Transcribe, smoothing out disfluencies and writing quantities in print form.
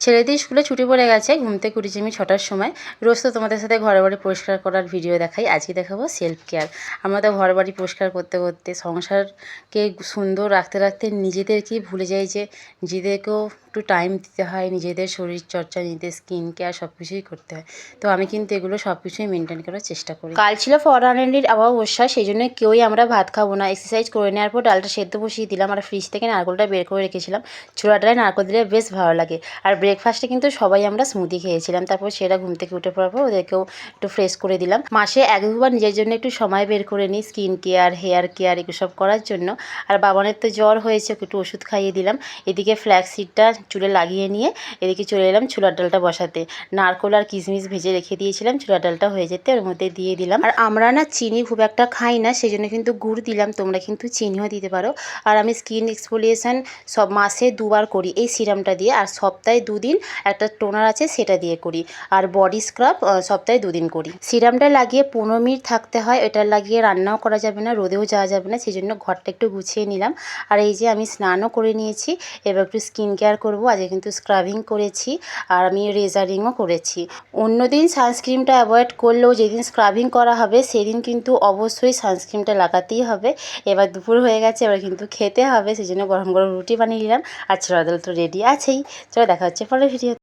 ছেলেদের স্কুলে ছুটি পড়ে গেছে, ঘুম থেকে উঠেছি আমি 6টার সময়। রোজ তো তোমাদের সাথে ঘরবাড়ি পরিষ্কার করার ভিডিও দেখাই, আজকে দেখাবো সেলফ কেয়ার। আমরা তো ঘরবাড়ি পরিষ্কার করতে করতে, সংসারকে সুন্দর রাখতে রাখতে নিজেদেরকেই ভুলে যাই যে নিজেদেরকেও একটু টাইম দিতে হয়, নিজেদের শরীরচর্চা, নিজেদের স্কিন কেয়ার সব কিছুই করতে হয়। তো আমি কিন্তু এগুলো সব কিছুই মেনটেন করার চেষ্টা করি। কাল ছিল ফরহানের অমাবস্যা, সেই জন্য কেউই আমরা ভাত খাবো না। এক্সারসাইজ করে নেওয়ার পর ডালটা সেদ্ধ বসিয়ে দিলাম, আর ফ্রিজ থেকে নারকেলটা বের করে রেখেছিলাম। ছোলা ডালে নারকেল দিলে বেশ ভালো লাগে। আর ব্রেকফাস্টে কিন্তু সবাই আমরা স্মুদি খেয়েছিলাম। তারপর সেটা ঘুম থেকে উঠে পড়ার পর ওদেরকেও একটু ফ্রেশ করে দিলাম। মাসে 1-2বার নিজের জন্য একটু সময় বের করে নিই, স্কিন কেয়ার, হেয়ার কেয়ার এগুলো সব করার জন্য। আর বাবানের তো জ্বর হয়েছে, ওকে একটু ওষুধ খাইয়ে দিলাম। এদিকে ফ্ল্যাক্সিডটা চুলে লাগিয়ে নিয়ে এদিকে চলে এলাম ছোলার ডালটা বসাতে। নারকেল আর কিশমিশ ভেজে রেখে দিয়েছিলাম, ছোলার ডালটা হয়ে যেতে ওর মধ্যে দিয়ে দিলাম। আর আমরা না চিনি খুব একটা খাই না, সেই জন্য কিন্তু গুড় দিলাম, তোমরা কিন্তু চিনিও দিতে পারো। আর আমি স্কিন এক্সফোলিয়েশন সব মাসে 2বার করি এই সিরামটা দিয়ে, আর সপ্তাহে 2 দিন একটা টোনার আছে সেটা দিয়ে করি। আর বডি স্ক্রাব সপ্তাহে 2 দিন করি। সিরামটা লাগিয়ে 15 মিনিট থাকতে হয়, এটা লাগিয়ে রান্নাও করা যাবে না, রোদেও যাওয়া যাবে না, সেই জন্য ঘরটা একটু গুছিয়ে নিলাম। আর এই যে আমি স্নানও করে নিয়েছি, এবার একটু স্কিন কেয়ার করবো। আজকে কিন্তু স্ক্রাবিং করেছি আর আমি রেজারিংও করেছি। অন্যদিন সানস্ক্রিনটা অ্যাভয়েড করলেও যেদিন স্ক্রাবিং করা হবে সেদিন কিন্তু অবশ্যই সানস্ক্রিনটা লাগাতেই হবে। এবার দুপুর হয়ে গেছে, এবার কিন্তু খেতে হবে, সেই জন্য গরম গরম রুটি বানিয়ে নিলাম। আর ছোলা ডাল তো রেডি আছেই। চলো দেখা হচ্ছে পরের ভিডিও।